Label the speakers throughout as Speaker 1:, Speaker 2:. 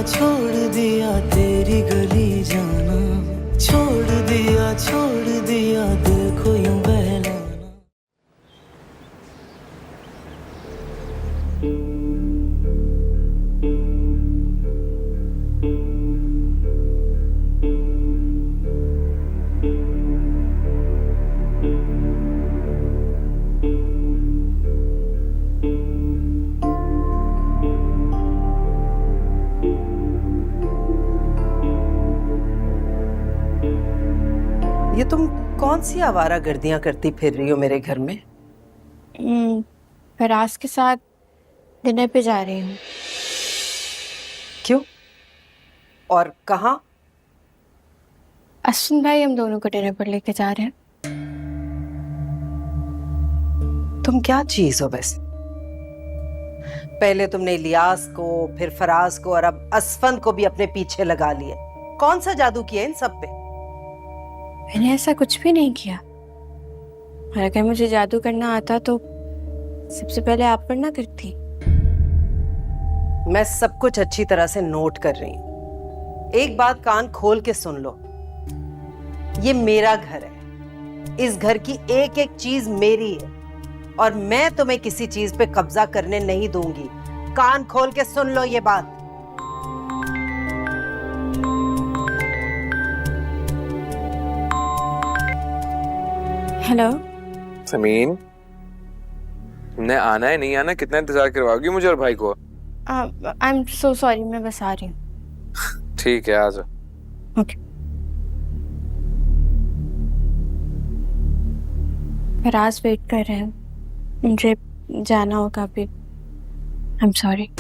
Speaker 1: दिया तेरी गली जाना, छोड़ दिया दिल को यूं बहलाना।
Speaker 2: ये तुम कौन सी आवारागर्दियां करती फिर रही हो मेरे घर में?
Speaker 3: फराज के साथ डिनर पे जा रही हूँ।
Speaker 2: क्यों और कहाँ?
Speaker 3: अश्विन भाई हम दोनों को डिनर पर लेके जा रहे हैं।
Speaker 2: तुम क्या चीज हो वैसे? पहले तुमने इलियास को, फिर फराज को और अब असफन को भी अपने पीछे लगा लिए। कौन सा जादू किया इन सब पे?
Speaker 3: मैंने ऐसा कुछ भी नहीं किया। और अगर मुझे जादू करना आता तो सबसे पहले आप पर ना करती।
Speaker 2: मैं सब कुछ अच्छी तरह से नोट कर रही हूँ। एक बात कान खोल के सुन लो, ये मेरा घर है, इस घर की एक एक चीज मेरी है और मैं तुम्हें किसी चीज पे कब्जा करने नहीं दूंगी। कान खोल के सुन लो ये बात।
Speaker 3: हेलो
Speaker 4: समीन, तुमने आना है नहीं आना, कितना इंतजार करवाओगी मुझे और भाई को?
Speaker 3: आई एम सो सॉरी, मैं बस आ रही हूँ।
Speaker 4: ठीक है, आ जाओ।
Speaker 3: ओके। फराज वेट कर रहे हैं, मुझे जाना होगा अभी। I am sorry.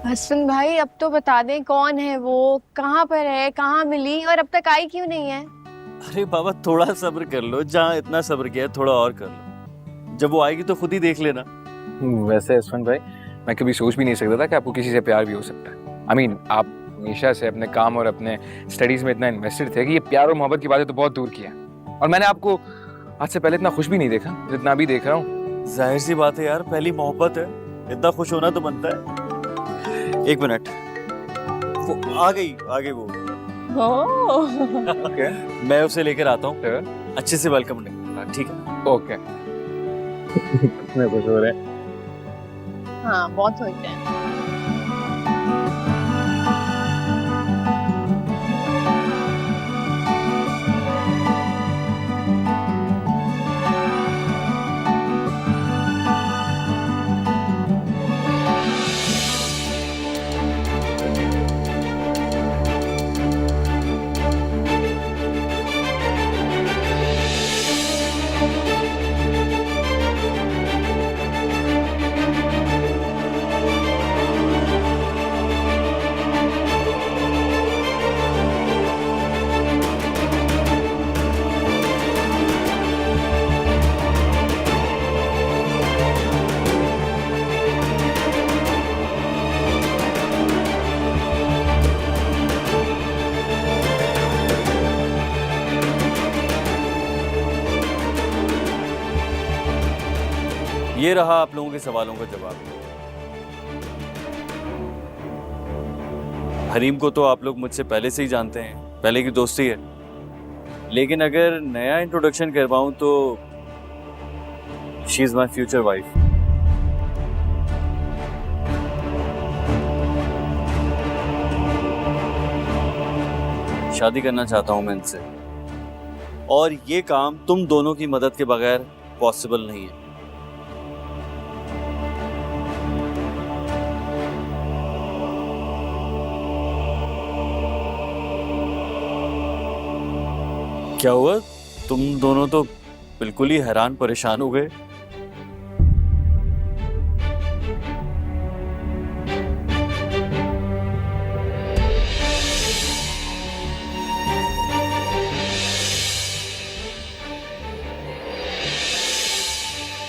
Speaker 3: अश्विन भाई अब तो बता दें कौन है वो, कहाँ पर है, कहाँ मिली और अब तक आई क्यों नहीं है?
Speaker 5: अरे बाबा थोड़ा सब्र कर लो, जहाँ इतना सब्र किया है थोड़ा और कर लो। जब वो आएगी तो खुद ही देख लेना।
Speaker 4: वैसे यशवंत भाई, मैं कभी सोच भी नहीं सकता था कि आपको किसी से प्यार भी हो सकता है। आई मीन, आप हमेशा से अपने काम और अपने स्टडीज में इतना इन्वेस्टेड थे कि ये प्यार और मोहब्बत की बातें तो बहुत दूर की है। और मैंने आपको आज से पहले इतना खुश भी नहीं देखा जितना अभी देख रहा हूँ।
Speaker 5: जाहिर सी बात है यार, पहली मोहब्बत है, इतना खुश होना तो बनता है। एक मिनट, वो आ गई वो।
Speaker 4: ओके,
Speaker 5: मैं उसे लेकर आता हूँ, अच्छे से वेलकम करना, ठीक है?
Speaker 4: ओके। कितने खुश हो रहे हैं।
Speaker 3: हाँ बहुत होते हैं।
Speaker 5: ये रहा आप लोगों के सवालों का जवाब। हरीम को तो आप लोग मुझसे पहले से ही जानते हैं, पहले की दोस्ती है। लेकिन अगर नया इंट्रोडक्शन करवाऊं तो she is my future wife. शादी करना चाहता हूं मैं इनसे, और ये काम तुम दोनों की मदद के बगैर पॉसिबल नहीं है। क्या हुआ, तुम दोनों तो बिल्कुल ही हैरान परेशान हो गए।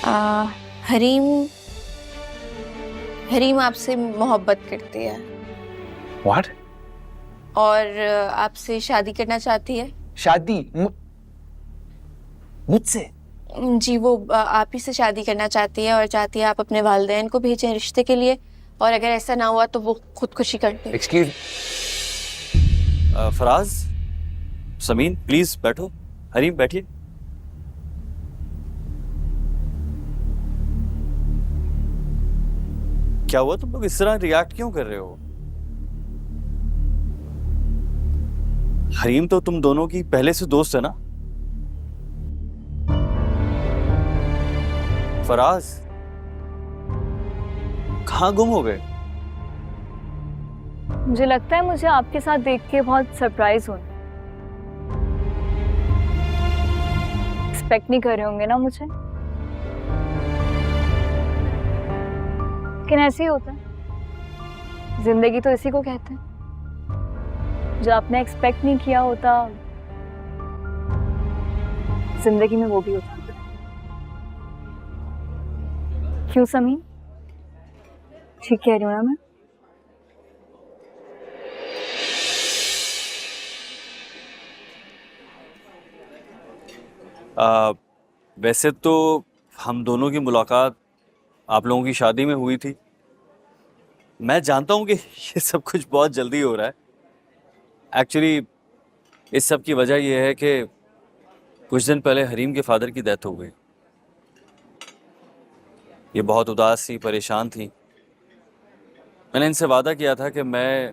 Speaker 3: हरीम हरीम आपसे मोहब्बत करती है
Speaker 4: व्हाट?
Speaker 3: और आपसे शादी करना चाहती है।
Speaker 4: शादी मुझसे?
Speaker 3: जी, वो आप ही से शादी करना चाहती है और चाहती है आप अपने वालिदैन को भेजें रिश्ते के लिए, और अगर ऐसा ना हुआ तो वो खुदकुशी कर ले।
Speaker 4: एक्सक्यूज
Speaker 5: फराज, समीन प्लीज बैठो। हरीम बैठिए। क्या हुआ, तुम लोग इस तरह रिएक्ट क्यों कर रहे हो? हरीम तो तुम दोनों की पहले से दोस्त है ना? फराज, कहाँ गुम हो गए?
Speaker 6: मुझे लगता है मुझे आपके साथ देख के बहुत सरप्राइज हो। एक्सपेक्ट नहीं कर रहे होंगे ना मुझे, लेकिन ऐसे ही होता है, जिंदगी तो इसी को कहते हैं। जो आपने एक्सपेक्ट नहीं किया होता, जिंदगी में वो भी होता है। क्यों समीन, ठीक कह रही हूँ ना मैं?
Speaker 5: वैसे तो हम दोनों की मुलाकात आप लोगों की शादी में हुई थी। मैं जानता हूँ कि ये सब कुछ बहुत जल्दी हो रहा है। एक्चुअली इस सब की वजह यह है कि कुछ दिन पहले हरीम के फादर की डेथ हो गई। ये बहुत उदास थी, परेशान थी। मैंने इनसे वादा किया था कि मैं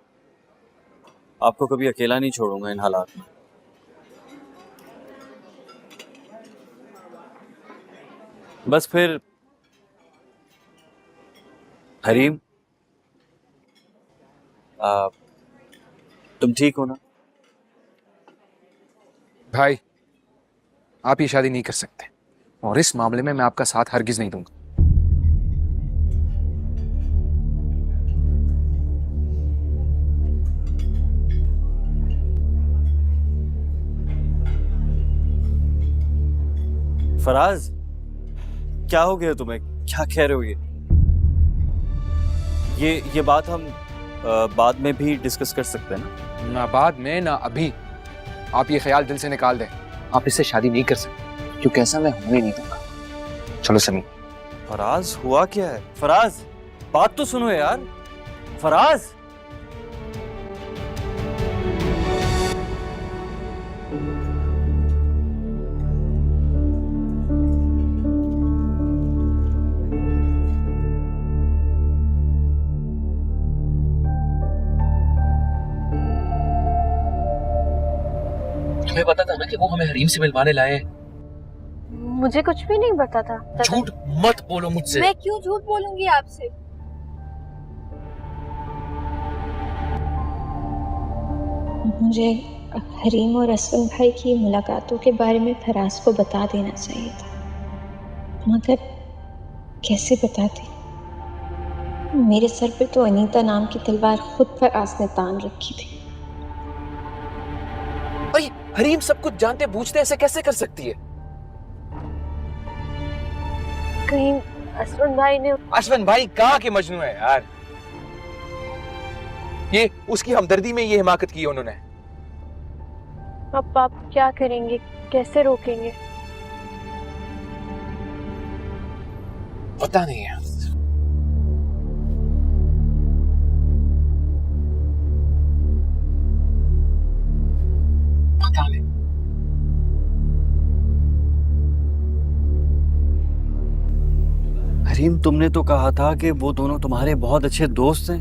Speaker 5: आपको कभी अकेला नहीं छोड़ूंगा इन हालात में। बस फिर हरीम, तुम ठीक हो ना?
Speaker 4: भाई, आप ये शादी नहीं कर सकते, और इस मामले में मैं आपका साथ हरगिज नहीं दूंगा।
Speaker 5: फराज, क्या हो गया तुम्हें? क्या कह रहे हो? ये बात हम बाद में भी डिस्कस कर सकते हैं ना?
Speaker 4: ना बाद में ना अभी। आप ये ख्याल दिल से निकाल दें, आप इससे शादी नहीं कर सकते, क्योंकि ऐसा मैं होने नहीं दूंगा। चलो समीन।
Speaker 5: फराज, हुआ क्या है? फराज, बात तो सुनो यार। फराज,
Speaker 7: तुम्हें पता था ना कि वो हमें हरीम से मिलवाने लाए हैं?
Speaker 6: मुझे कुछ भी नहीं पता था।
Speaker 7: झूठ मत बोलो मुझसे।
Speaker 6: मैं क्यों झूठ बोलूंगी आपसे?
Speaker 8: मुझे हरीम और असलम भाई की मुलाकातों के बारे में फराज को बता देना चाहिए था, मगर कैसे बताती? मेरे सर पे तो अनीता नाम की तलवार खुद फराज ने तान रखी थी।
Speaker 7: भाई, हरीम सब कुछ जानते बूझते ऐसे कैसे कर सकती है?
Speaker 6: कहीं अश्विन भाई ने...
Speaker 4: अश्विन भाई कहाँ के मजनू है यार? ये उसकी हमदर्दी में ये हिमाकत की उन्होंने।
Speaker 6: अब आप क्या करेंगे, कैसे रोकेंगे?
Speaker 4: पता नहीं है। पता नहीं।
Speaker 5: हरीम, तुमने तो कहा था कि वो दोनों तुम्हारे बहुत अच्छे दोस्त हैं।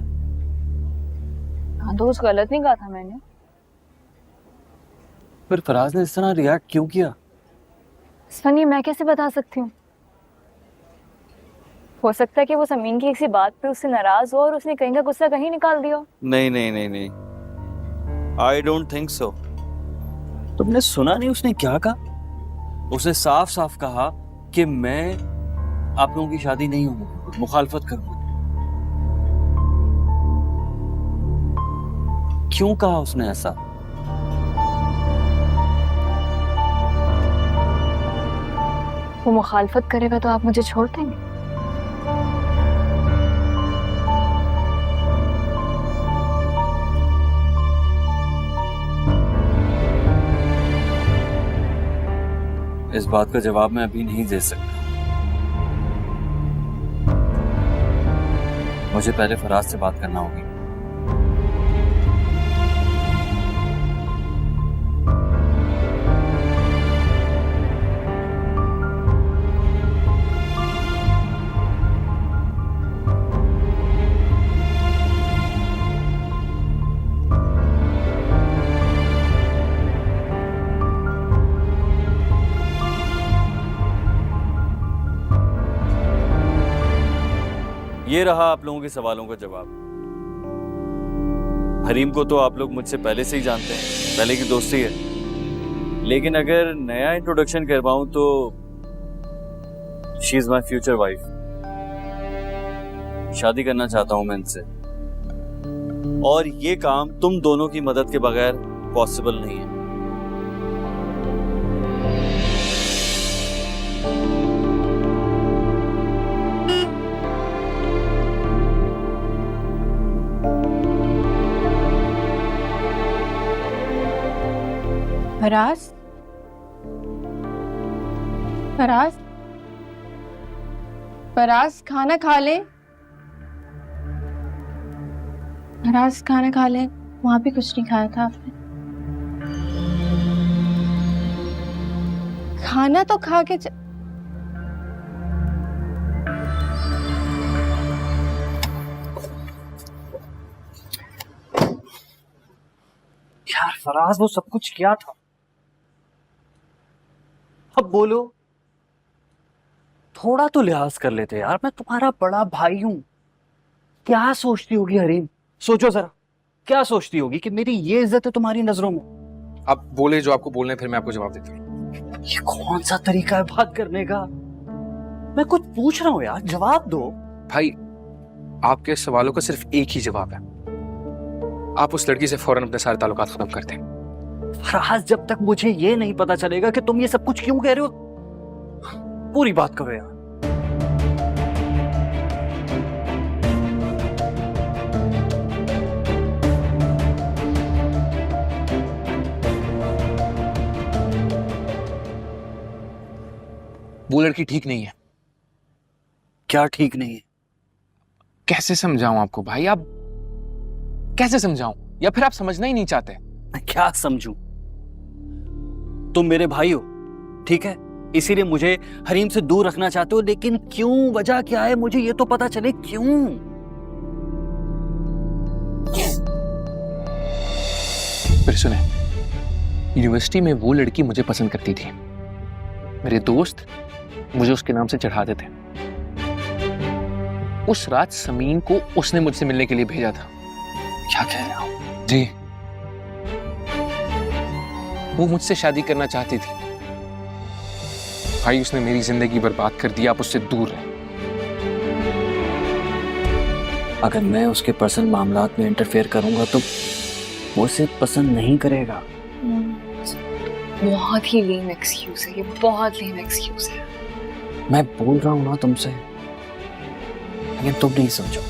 Speaker 6: हाँ, दोस्त गलत नहीं कहा था मैंने।
Speaker 5: फिर फराज ने इस तरह रिएक्ट क्यों किया?
Speaker 6: सनी, मैं कैसे बता सकती हूँ? हो सकता है कि वो समीन की किसी बात पे उससे नाराज हो और उसने कहीं का गुस्सा कहीं निकाल दिया।
Speaker 5: नहीं नहीं नहीं नहीं, आई डोंट थिंक सो। तुमने सुना नहीं उसने क्या कहा? उसने साफ साफ कहा कि मैं आप लोगों की शादी नहीं होगी, मुखालफत करूंगा। क्यों कहा उसने ऐसा?
Speaker 6: वो मुखालफत करेगा तो आप मुझे छोड़ देंगे?
Speaker 5: इस बात का जवाब मैं अभी नहीं दे सकता। मुझे पहले फराज से बात करना होगी। ये रहा आप लोगों के सवालों का जवाब। हरीम को तो आप लोग मुझसे पहले से ही जानते हैं, पहले की दोस्ती है। लेकिन अगर नया इंट्रोडक्शन करवाऊं तो she is my future wife. शादी करना चाहता हूं मैं इनसे, और ये काम तुम दोनों की मदद के बगैर पॉसिबल नहीं है।
Speaker 3: फराज, फराज, फराज खाना खा ले। फराज खाना खा ले, वहां भी कुछ नहीं खाया था आपने। खाना तो खा के
Speaker 7: यार फराज, वो सब कुछ क्या था? अब बोलो, थोड़ा तो लिहाज कर लेते यार। मैं तुम्हारा बड़ा भाई हूं। क्या सोचती होगी हरीम? सोचो जरा, क्या सोचती होगी कि मेरी ये इज्जत है तुम्हारी नजरों में?
Speaker 4: आप बोले जो आपको बोलना है, फिर मैं आपको जवाब देता हूँ।
Speaker 7: ये कौन सा तरीका है बात करने का? मैं कुछ पूछ रहा हूँ यार, जवाब दो।
Speaker 4: भाई, आपके सवालों का सिर्फ एक ही जवाब है। आप उस लड़की से फौरन अपने सारे ताल्लुकात खत्म कर दें।
Speaker 7: फराज, जब तक मुझे ये नहीं पता चलेगा कि तुम ये सब कुछ क्यों कह रहे हो, पूरी बात करो यार।
Speaker 4: वो लड़की ठीक नहीं है।
Speaker 7: क्या ठीक नहीं है?
Speaker 4: कैसे समझाऊं आपको भाई? आप कैसे समझाऊं? या फिर आप समझना ही नहीं चाहते?
Speaker 7: मैं क्या समझूं? तुम मेरे भाई हो, ठीक है, इसीलिए मुझे हरीम से दूर रखना चाहते हो। लेकिन क्यों, वजह क्या है, मुझे ये तो पता चले क्यों।
Speaker 4: फिर सुने, यूनिवर्सिटी में वो लड़की मुझे पसंद करती थी। मेरे दोस्त मुझे उसके नाम से चढ़ाते थे। उस रात समीन को उसने मुझसे मिलने के लिए भेजा था।
Speaker 7: क्या कह रहे हो?
Speaker 4: जी, वो मुझसे शादी करना चाहती थी। भाई, उसने मेरी जिंदगी बर्बाद कर दी। आप उससे दूर रहे।
Speaker 7: अगर मैं उसके पर्सनल मामलात में इंटरफेयर करूंगा तो वो उसे पसंद नहीं करेगा।
Speaker 6: बहुत ही लेम एक्सक्यूज है ये, बहुत लेम एक्सक्यूज है।
Speaker 7: मैं बोल रहा हूं ना तुमसे, लेकिन तुम नहीं समझो।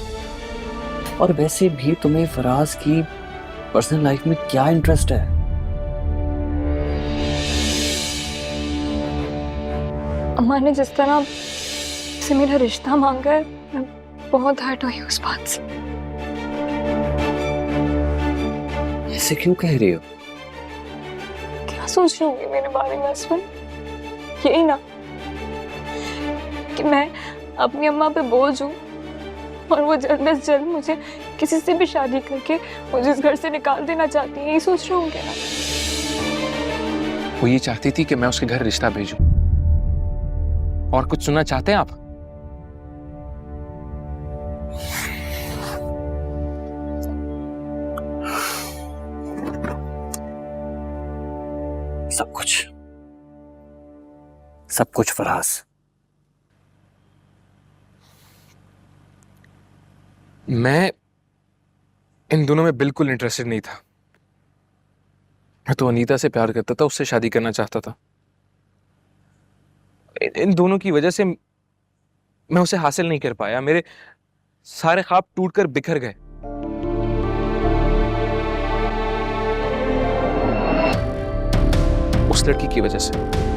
Speaker 7: और वैसे भी तुम्हें फराज की पर्सनल लाइफ में क्या इंटरेस्ट है?
Speaker 6: अम्मा ने जिस तरह से मेरा रिश्ता मांगा है, मैं बहुत हर्ट हुई उस बात से।
Speaker 7: ऐसे क्यों कह रही हो?
Speaker 6: क्या सोच रही होंगी मेरे बारे में असफल? यही ना कि मैं अपनी अम्मा पे बोझ हूँ और वो जल्द से जल्द मुझे किसी से भी शादी करके मुझे इस घर से निकाल देना चाहती है। यही सोच रहे होंगे ना?
Speaker 4: वो ये चाहती थी कि मैं उसके घर रिश्ता भेजूं। और कुछ सुनना चाहते हैं आप?
Speaker 7: सब कुछ, सब कुछ फराज।
Speaker 4: मैं इन दोनों में बिल्कुल इंटरेस्टेड नहीं था। मैं तो अनीता से प्यार करता था, उससे शादी करना चाहता था। इन दोनों की वजह से मैं उसे हासिल नहीं कर पाया। मेरे सारे ख्वाब टूटकर बिखर गए। उस लड़की की वजह से।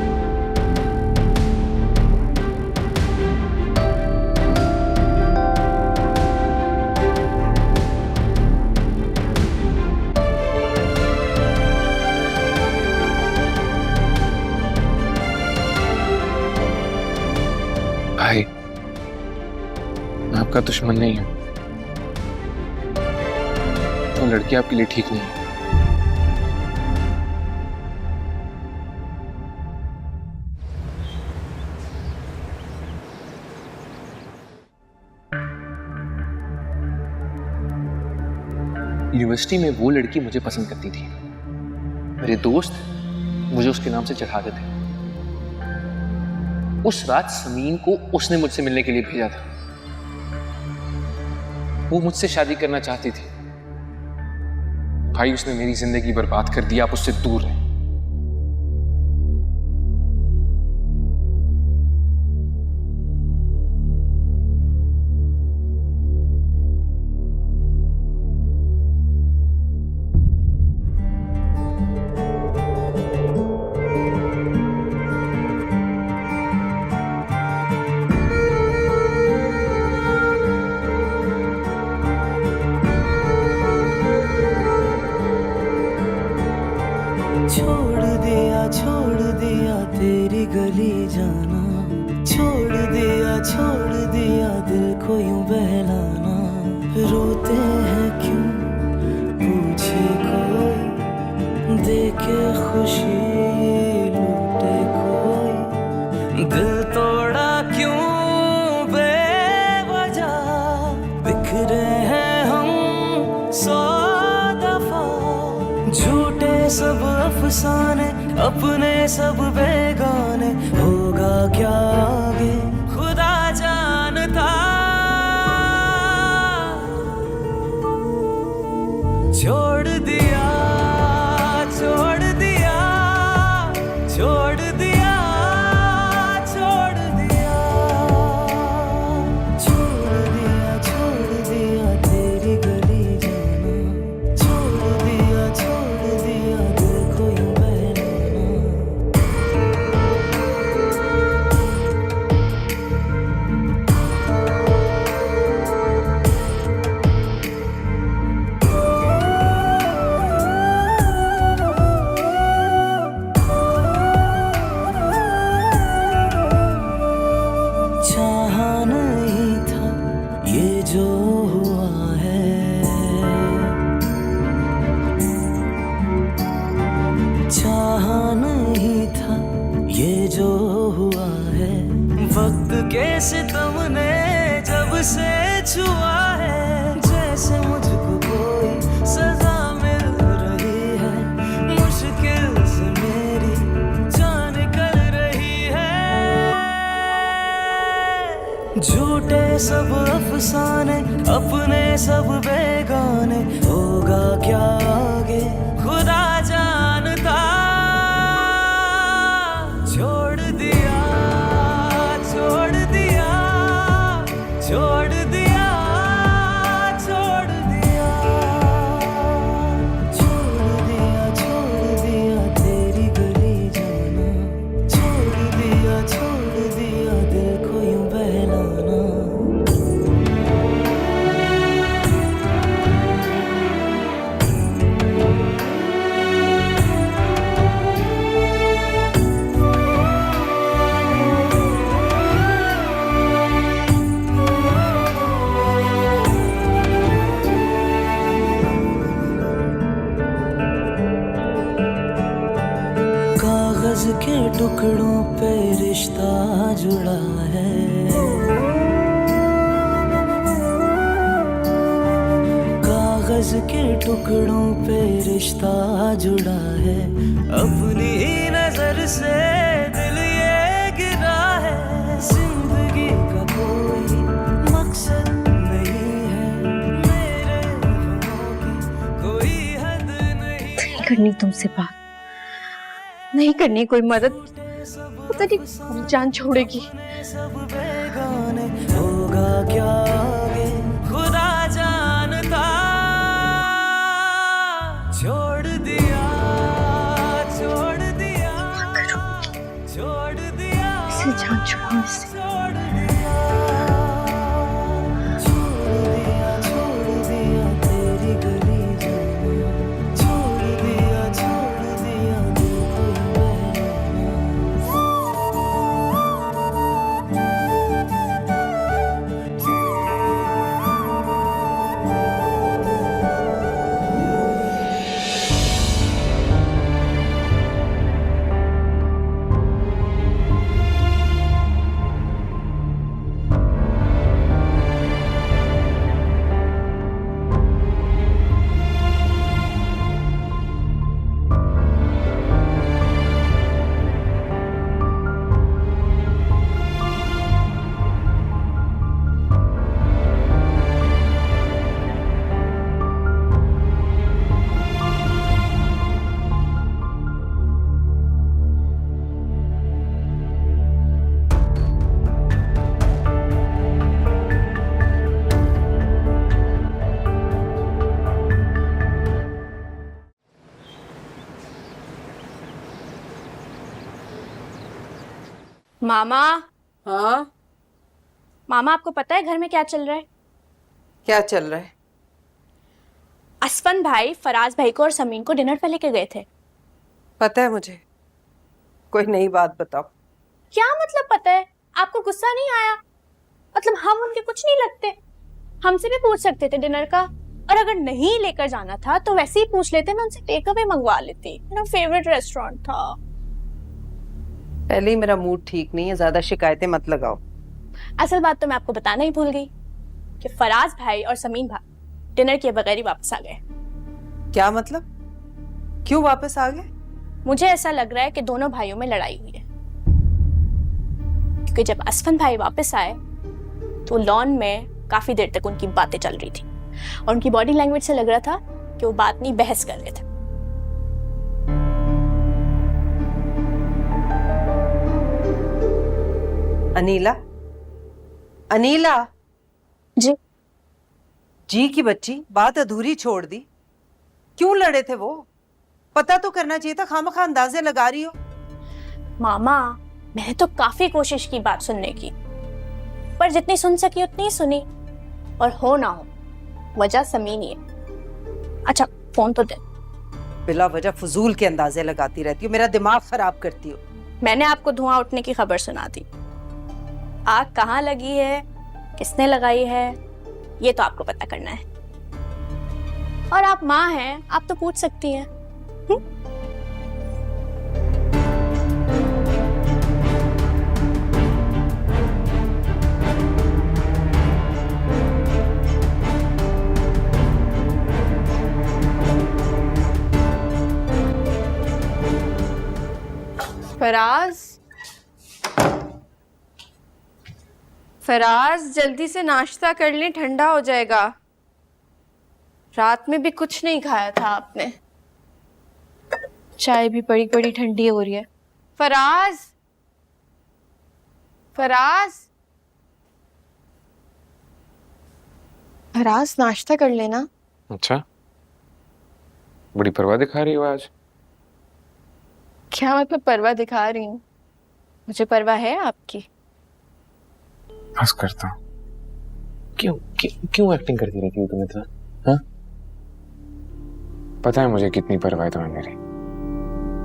Speaker 4: भाई, मैं आपका दुश्मन नहीं हूं। वो लड़की आपके लिए ठीक नहीं है। यूनिवर्सिटी में वो लड़की मुझे पसंद करती थी। मेरे दोस्त मुझे उसके नाम से चढ़ाते थे। उस रात समीन को उसने मुझसे मिलने के लिए भेजा था। वो मुझसे शादी करना चाहती थी। भाई, उसने मेरी जिंदगी बर्बाद कर दी। आप उससे दूर रहें।
Speaker 1: छोड़ दिया तेरी गली जाना, छोड़ दिया दिल को यूं बहलाना। रोते हैं क्यों पूछे कोई, देखे खुशी लूटे कोई। दिल तोड़ा क्यों बेवजह, बिखरे हैं हम 100 दफा। झूठे सब अफसाने, अपने सब बेगाने। होगा क्या आगे खुदा जानता। छोड़ दिया, छोड़ दिया, छोड़ दिया, छोड़ दिया, छोड़ दिया, छोड़ दिया तेरी गली जाना। छोड़ दिया दिल को यूं बहलाना। चाहा नहीं था ये जो हुआ है, चाहा नहीं था ये जो हुआ है। वक्त के सितम ने जब से छुआ है, जैसे मुझको कोई सजा मिल रही है। मुश्किल से मेरी जान निकल रही है। झूठे सब अफसाने, अपने सब बेगाने। होगा क्या आगे खुदा जानता। छोड़ दिया, छोड़ दिया, छोड़ दिया, छोड़ दिया, छोड़ दिया, छोड़ दिया तेरी गली जाना। छोड़ दिया दिल को यूं बहलाना। कागज के टुकड़ों पे रिश्ता जुड़ा है। कागज के टुकड़ों पे रिश्ता जुड़ा है। अपनी ही नजर से दिल ये गिरा है। जिंदगी का कोई मकसद नहीं है, मेरे गमों की कोई हद नहीं।
Speaker 3: करनी तुमसे बात, नहीं करनी कोई मदद।
Speaker 1: सब
Speaker 3: पता नहीं जान छोड़ेगी।
Speaker 1: सब बेगाने होगा क्या आगे खुदा जानता। छोड़ दिया छोड़ दिया छोड़ दिया
Speaker 3: इसे जान छुड़ाओ इससे।
Speaker 1: छोड़ दिया छोड़ दिया तेरी गली जाना। छोड़ दिया दिल कोई
Speaker 3: मामा,
Speaker 2: हाँ,
Speaker 3: मामा आपको पता है घर में क्या चल रहा है?
Speaker 2: क्या चल रहा है?
Speaker 3: असफन भाई फराज भाई को और समीन को डिनर पे लेके गए थे।
Speaker 2: पता है मुझे। कोई नई बात बताओ।
Speaker 3: क्या मतलब पता है? आपको गुस्सा नहीं आया? मतलब हम उनके कुछ नहीं लगते? हमसे भी पूछ सकते थे डिनर का, और अगर नहीं लेकर जाना था तो वैसे ही पूछ लेते, मैं उनसे टेक अवे मंगवा लेती। मेरा फेवरेट रेस्टोरेंट था।
Speaker 2: पहले ही मेरा मूड ठीक नहीं है, ज्यादा शिकायतें मत लगाओ।
Speaker 3: असल बात तो मैं आपको बताना ही भूल गई कि फराज भाई और समीन भाई डिनर किए बगैर ही वापस आ गए।
Speaker 2: क्या मतलब? क्यों वापस आ गए?
Speaker 3: मुझे ऐसा लग रहा है कि दोनों भाइयों में लड़ाई हुई है, क्योंकि जब असफन भाई वापस आए तो लॉन में काफी देर तक उनकी बातें चल रही थी और उनकी बॉडी लैंग्वेज से लग रहा था कि वो बात नहीं बहस कर रहे थे।
Speaker 2: अनीला, अनीला।
Speaker 3: जी
Speaker 2: जी की बच्ची, बात अधूरी छोड़ दी। क्यों लड़े थे वो? पता तो करना चाहिए था, खामखा अंदाजे लगा रही हो।
Speaker 3: मामा, मैंने तो काफी कोशिश की बात सुनने की, पर जितनी सुन सकी उतनी ही सुनी, और हो ना हो वजह समीन ही है। अच्छा फोन तो दे।
Speaker 2: बिला वजह फजूल के अंदाजे लगाती रहती हो, मेरा दिमाग खराब करती हो।
Speaker 3: मैंने आपको धुआं उठने की खबर सुना दी। आग कहाँ लगी है, किसने लगाई है, ये तो आपको पता करना है। और आप माँ हैं, आप तो पूछ सकती हैं। फराज, फराज जल्दी से नाश्ता कर लें, ठंडा हो जाएगा। रात में भी कुछ नहीं खाया था आपने। चाय भी बड़ी बड़ी ठंडी हो रही है। फराज, फराज, फराज नाश्ता कर लेना।
Speaker 4: अच्छा, बड़ी परवाह दिखा रही हो आज।
Speaker 3: क्या मतलब परवाह दिखा रही हूँ? मुझे परवाह है आपकी।
Speaker 4: बस करता हूँ। क्यों क्यों क्यों एक्टिंग करती रहती हो तुम इतना? हाँ? पता है मुझे कितनी परवाह है तुम्हें मेरी।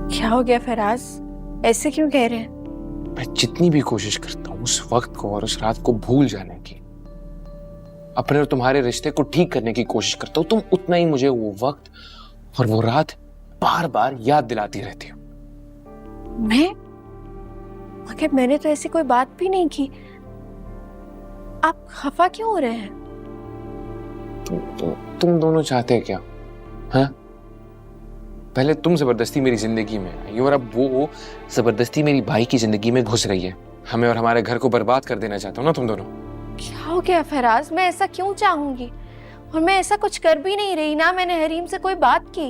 Speaker 3: क्या हो गया फराज, ऐसे क्यों कह रहे हैं?
Speaker 4: मैं जितनी भी कोशिश करता हूँ उस वक्त को और उस रात को भूल जाने की, अपने और तुम्हारे रिश्ते को ठीक करने की कोशिश करता हूँ, तुम उतना ही मुझे वो वक्त और वो रात बार बार याद दिलाती रहती हो।
Speaker 3: मैं? मगर मैंने तो ऐसी कोई बात भी नहीं की। आप खफा क्यों हो रहे हैं?
Speaker 4: तुम दोनों चाहते क्या? हाँ? पहले तुम जबरदस्ती मेरी जिंदगी में आई और अब वो जबरदस्ती मेरी भाई की जिंदगी में घुस रही है। हमें और हमारे घर को बर्बाद कर देना चाहते हो ना तुम दोनों।
Speaker 3: क्या हो गया फराज, मैं ऐसा क्यों चाहूंगी? और मैं ऐसा कुछ कर भी नहीं रही ना, मैंने हरीम से कोई बात की।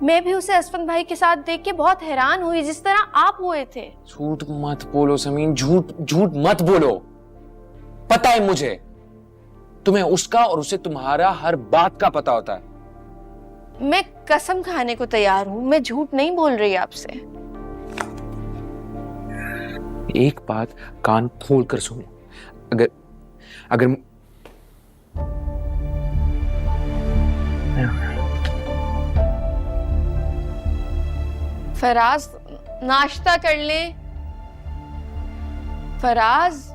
Speaker 3: मैं भी उसे असफन भाई के साथ देख के बहुत हैरान हुई, जिस तरह आप हुए थे।
Speaker 4: झूठ मत बोलो समीन, झूठ झूठ मत बोलो। पता है मुझे, तुम्हें उसका और उसे तुम्हारा हर बात का पता होता है।
Speaker 3: मैं कसम खाने को तैयार हूँ, मैं झूठ नहीं बोल रही आपसे।
Speaker 4: एक बात कान खोल कर सुनो, अगर अगर
Speaker 3: फराज, नाश्ता कर ले। फराज,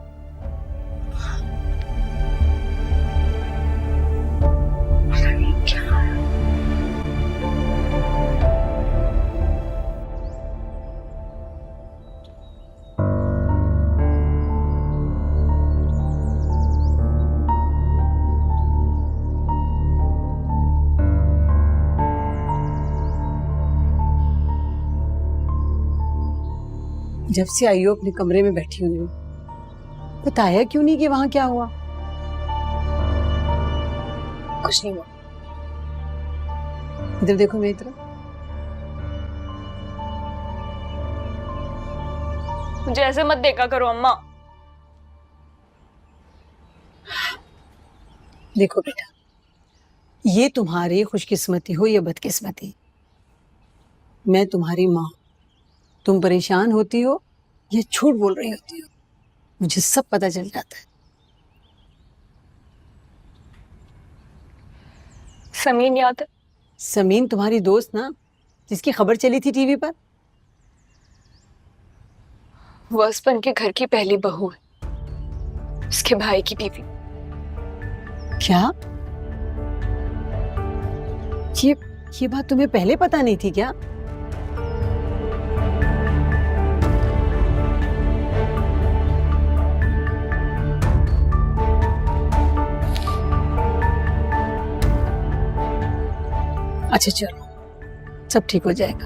Speaker 2: जब से आई हो अपने कमरे में बैठी हुई हो, बताया क्यों नहीं कि वहां क्या हुआ? कुछ नहीं हुआ। इधर देखो मेरी तरफ।
Speaker 6: मुझे ऐसे मत देखा करो अम्मा।
Speaker 2: देखो बेटा, ये तुम्हारी खुशकिस्मती हो या बदकिस्मती, मैं तुम्हारी माँ। तुम परेशान होती हो या झूठ बोल रही होती हो, मुझे सब पता चल जाता है।
Speaker 6: समीन याद है?
Speaker 2: समीन तुम्हारी दोस्त ना, जिसकी खबर चली थी टीवी पर?
Speaker 6: वो असफन के घर की पहली बहू है, उसके भाई की बीवी।
Speaker 2: क्या ये बात तुम्हें पहले पता नहीं थी क्या? अच्छा चलो, सब ठीक हो जाएगा।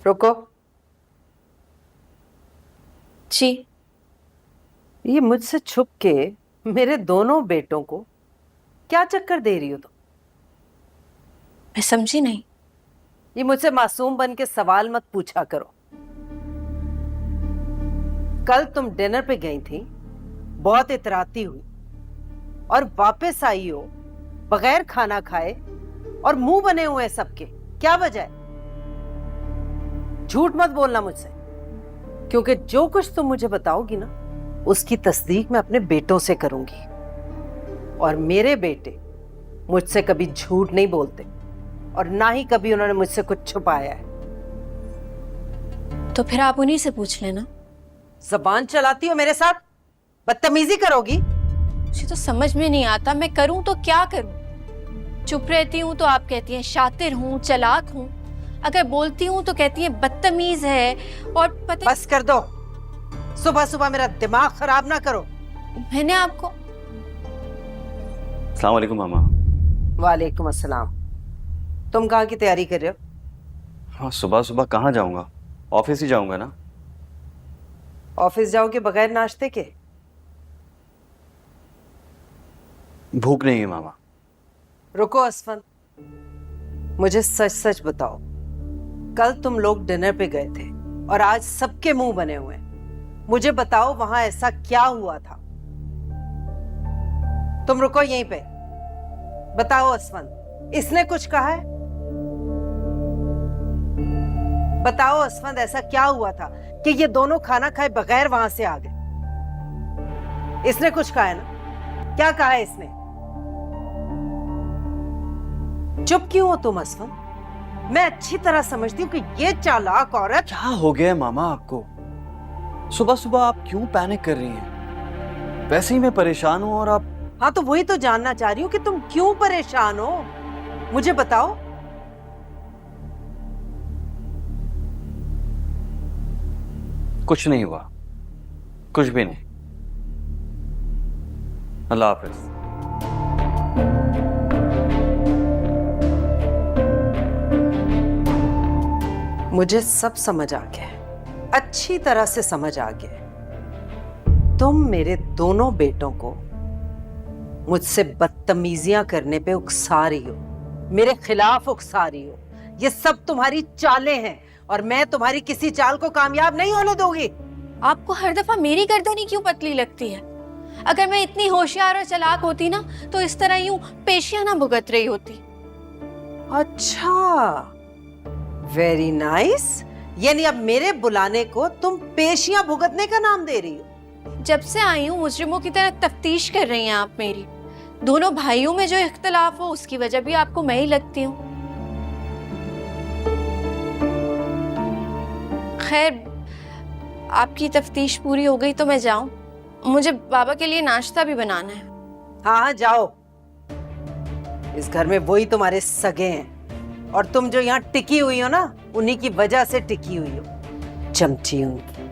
Speaker 2: रुको।
Speaker 3: जी।
Speaker 2: ये मुझसे छुप के मेरे दोनों बेटों को क्या चक्कर दे रही हो तुम?
Speaker 3: मैं समझी नहीं।
Speaker 2: ये मुझसे मासूम बन के सवाल मत पूछा करो। कल तुम डिनर पे गई थी, बहुत इतराती हुई और वापस आई हो बगैर खाना खाए और मुंह बने हुए हैं सबके। क्या वजह है? झूठ मत बोलना मुझसे, क्योंकि जो कुछ तुम मुझे बताओगी ना, उसकी तस्दीक मैं अपने बेटों से करूंगी। और मेरे बेटे मुझसे कभी झूठ नहीं बोलते और ना ही कभी उन्होंने मुझसे कुछ छुपाया है।
Speaker 3: तो फिर आप उन्हीं से पूछ लेना।
Speaker 2: जबान चलाती हो मेरे साथ? बदतमीजी करोगी?
Speaker 3: मुझे तो समझ में नहीं आता, मैं करूं तो क्या करूं? चुप रहती हूं तो आप कहती हैं शातिर हूं, चालाक हूं। अगर बोलती हूं तो कहती हैं बदतमीज है। और पता,
Speaker 2: बस कर दो। सुबह सुबह मेरा दिमाग खराब ना करो।
Speaker 3: मैंने आपको।
Speaker 5: अस्सलाम वालेकुम मामा।
Speaker 2: वालेकुम अस्सलाम। तुम कहाँ की तैयारी कर रहे हो?
Speaker 5: हाँ, सुबह सुबह कहाँ जाऊंगा, ऑफिस ही जाऊंगा ना।
Speaker 2: ऑफिस जाओगे बगैर नाश्ते के?
Speaker 5: भूख नहीं है मामा।
Speaker 2: रुको असफन, मुझे सच सच बताओ, कल तुम लोग डिनर पे गए थे और आज सबके मुंह बने हुए हैं। मुझे बताओ वहां ऐसा क्या हुआ था? तुम रुको यहीं पे। बताओ असफन, इसने कुछ कहा है? बताओ असफन, ऐसा क्या हुआ था कि ये दोनों खाना खाए बगैर वहां से आ गए? इसने कुछ कहा है ना? क्या कहा है इसने? चुप क्यों हो तुम असफन? मैं अच्छी तरह समझती हूँ कि ये चालाक औरत।
Speaker 5: क्या हो गया है मामा आपको? सुबह सुबह आप क्यों पैनिक कर रही हैं? वैसे ही मैं परेशान हूं और आप।
Speaker 2: हाँ, तो वही तो जानना चाह रही हूँ कि तुम क्यों परेशान हो। मुझे बताओ।
Speaker 5: कुछ नहीं हुआ, कुछ भी नहीं। अल्लाह हाफिज।
Speaker 2: मुझे सब समझ आ गया है, अच्छी तरह से समझ आ गया है। तुम मेरे दोनों बेटों को मुझसे बदतमीजियां करने पे उकसा रही हो, मेरे खिलाफ उकसा रही हो। ये सब तुम्हारी चालें हैं और मैं तुम्हारी किसी चाल को कामयाब नहीं होने दूंगी।
Speaker 3: आपको हर दफा मेरी गर्दन ही क्यों पतली लगती है? अगर मैं इतनी होशियार और चालाक होती ना तो इस तरह यूं पेशियां ना भुगत रही होती।
Speaker 2: अच्छा, वेरी नाइस। यानी अब मेरे बुलाने को तुम पेशियां भुगतने का नाम दे रही हो?
Speaker 3: जब से आई हूँ मुजरिमों की तरह तफ्तीश कर रही हैं आप मेरी। दोनों भाइयों में जो इख्तिलाफ हो उसकी वजह भी आपको मैं ही लगती हूँ। खैर, आपकी तफ्तीश पूरी हो गई तो मैं जाऊं? मुझे बाबा के लिए नाश्ता भी बनाना है।
Speaker 2: हाँ हाँ, जाओ। इस घर में वही तुम्हारे सगे हैं और तुम जो यहाँ टिकी हुई हो ना, उन्हीं की वजह से टिकी हुई हो। चमची उनकी।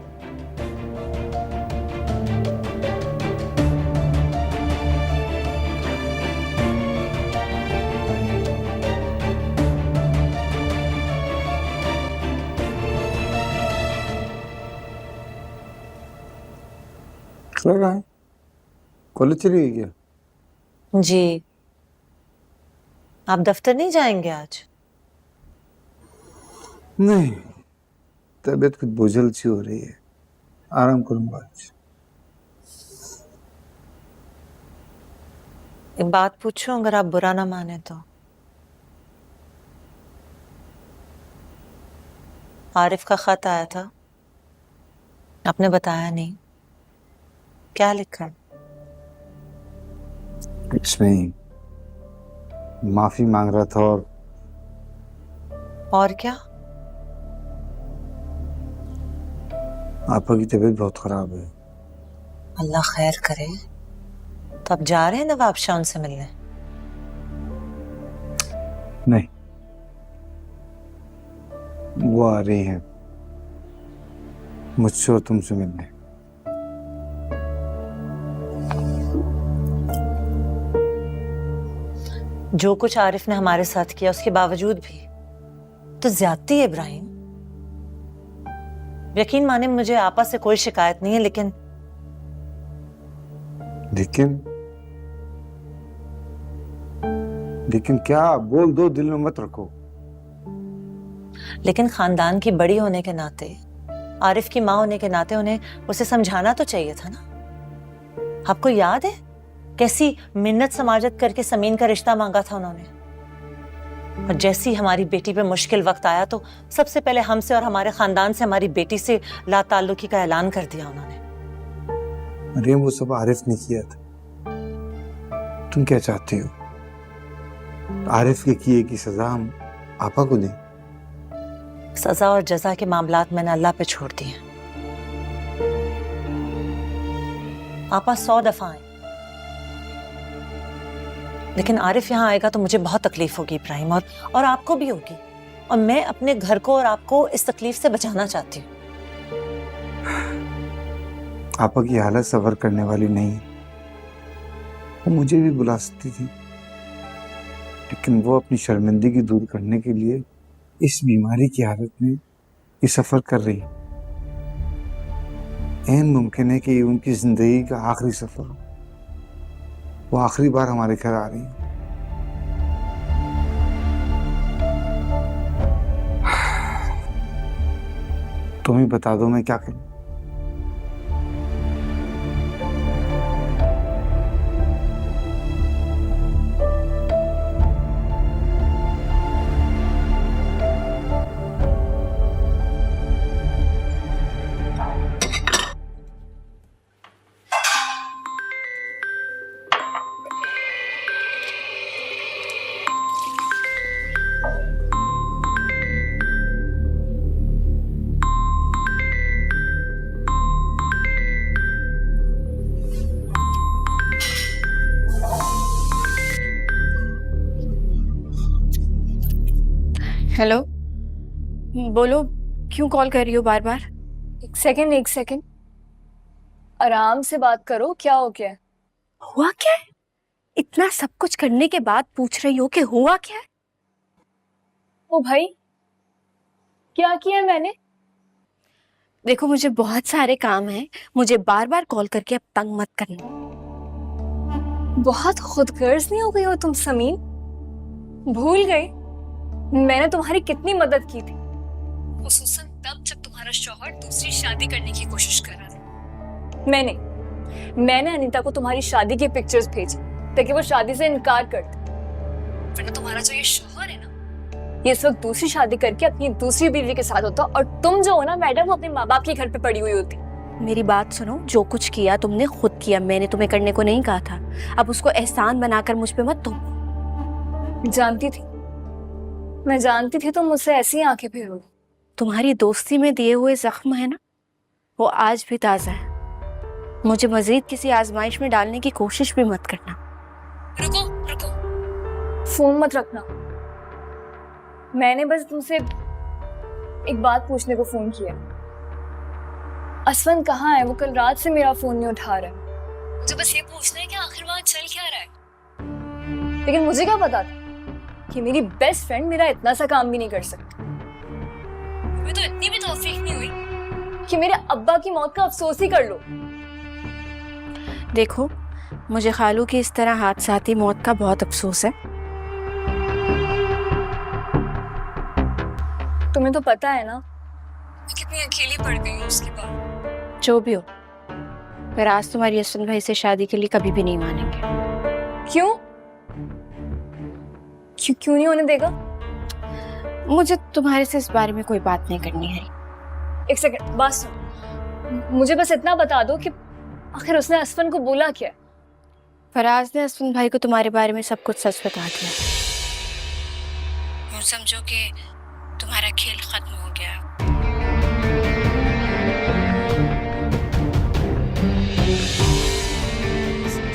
Speaker 9: लगा है कॉलेज चली गई क्या?
Speaker 10: जी, आप दफ्तर नहीं जाएंगे आज?
Speaker 9: नहीं, तबीयत कुछ बोझल सी हो रही है, आराम करूंगा आज।
Speaker 10: एक बात पूछूं, अगर आप बुरा ना माने तो? आरिफ का खत आया था, आपने बताया नहीं, क्या लिखा है?
Speaker 9: इसमें माफी मांग रहा था
Speaker 10: और क्या?
Speaker 9: आपा की तबीयत बहुत खराब है।
Speaker 10: अल्लाह खैर करे। तो अब जा रहे हैं नवाब शाह उनसे मिलने?
Speaker 9: नहीं, वो आ रही हैं मुझसे और तुमसे मिलने।
Speaker 10: जो कुछ आरिफ ने हमारे साथ किया उसके बावजूद भी तो ज्यादती है इब्राहिम। यकीन माने मुझे आपा से कोई शिकायत नहीं है, लेकिन
Speaker 9: क्या? बोल दो, दिल में मत रखो।
Speaker 10: लेकिन खानदान की बड़ी होने के नाते, आरिफ की माँ होने के नाते उन्हें उसे समझाना तो चाहिए था ना। आपको याद है कैसी मिन्नत समाजत करके समीन का रिश्ता मांगा था उन्होंने, और जैसी हमारी बेटी पे मुश्किल वक्त आया तो सबसे पहले हमसे और हमारे खानदान से हमारी बेटी से ला ताल्लुकी का ऐलान कर दिया उन्होंने।
Speaker 9: मरियम, वो सब आरिफ ने किया था। तुम क्या चाहती हो? आरिफ के किए की सजा हम आपा को दें?
Speaker 10: सजा और जजा के मामलात मैंने अल्लाह पे छोड़ दिए। आपा 100 दफा आए, लेकिन आरिफ यहाँ आएगा तो मुझे बहुत तकलीफ होगी इब्राहिम, और आपको भी होगी, और मैं अपने घर को और आपको इस तकलीफ से बचाना चाहती हूँ।
Speaker 9: आपा की हालत सबर करने वाली नहीं है। वो मुझे भी बुला सकती थी, लेकिन वो अपनी शर्मिंदगी दूर करने के लिए इस बीमारी की हालत में ये सफर कर रही है। ऐन मुमकिन है कि उनकी जिंदगी का आखिरी सफर हो। वो आखिरी बार हमारे घर आ रही है। तुम ही बता दो मैं क्या करूं।
Speaker 3: हेलो, बोलो, क्यों कॉल कर रही हो बार बार?
Speaker 6: एक सेकंड, आराम से बात करो, क्या हो गया?
Speaker 3: हुआ क्या है? इतना सब कुछ करने के बाद पूछ रही हो कि हुआ क्या है? ओ भाई, क्या किया मैंने? देखो मुझे बहुत सारे काम हैं, मुझे बार बार कॉल करके अब तंग मत करना। बहुत खुदगर्ज नहीं हो गई हो तुम समीन? भूल गई मैंने तुम्हारी कितनी मदद की थी, खुसूसन तब जब तुम्हारा शौहर दूसरी शादी करने की कोशिश कर रहा था। मैंने अनीता को तुम्हारी शादी की पिक्चर्स भेजी ताकि वो शादी से इनकार कर दे, वरना तुम्हारा जो ये शौहर है ना, ये इस वक्त दूसरी शादी करके अपनी दूसरी बीवी के साथ होता और तुम जो हो ना मैडम, वो अपने माँ बाप के घर पे पड़ी हुई होती। मेरी बात सुनो, जो कुछ किया तुमने खुद किया, मैंने तुम्हें करने को नहीं कहा था। अब उसको एहसान बनाकर मुझ पे मत तुम। मैं जानती थी तुम मुझसे ऐसी आंखें फेरोगे। तुम्हारी दोस्ती में दिए हुए जख्म है ना, वो आज भी ताजा है। मुझे मजीद किसी आजमाइश में डालने की कोशिश भी मत करना। रुको, फोन मत रखना। मैंने बस तुमसे एक बात पूछने को फोन किया। असवन कहाँ है? वो कल रात से मेरा फोन नहीं उठा रहा है। मुझे बस ये पूछना है कि आखिर वहां चल क्या रहा है। लेकिन मुझे क्या पता था कि मेरी बेस्ट फ्रेंड मेरा इतना सा काम भी नहीं कर सकती। तुम्हें तो इतनी भी तौफीक नहीं हुई कि मेरे अब्बा की मौत का अफसोस ही कर लो। देखो, मुझे खालू की इस तरह हादसाती मौत का बहुत अफसोस है। तुम्हें तो पता है ना कितनी अकेली पड़ गई हूँ उसके बाद। जो भी हो, पर आज तुम्हारी असवन भाई से शादी के लिए कभी भी नहीं मानेंगे। क्यों नहीं होने देगा? मुझे तुम्हारे से इस बारे में कोई बात नहीं करनी है। एक सेकंड, बात सुन। मुझे बस इतना बता दो कि आखिर उसने असवन को बोला क्या? फराज ने असवन भाई को तुम्हारे बारे में सब कुछ सच बता दिया। यूं समझो कि तुम्हारा खेल खत्म हो गया।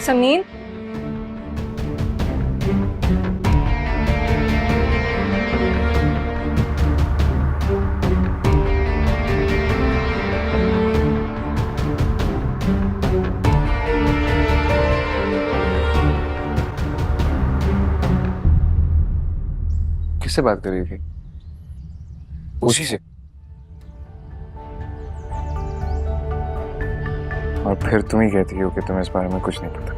Speaker 3: समीर,
Speaker 4: किससे बात कर रही थी? उसी से। और फिर तुम ही कहती हो कि तुम्हें इस बारे में कुछ नहीं पता।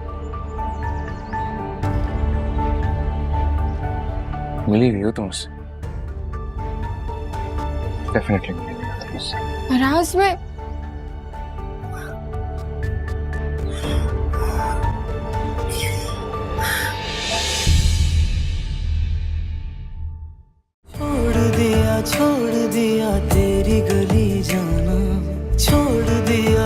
Speaker 4: मिली हुई हो तुम उससे? डेफिनेटली मिली हुई हो तुम उससे।
Speaker 3: राज में
Speaker 1: छोड़ दिया तेरी गली जाना, छोड़ दिया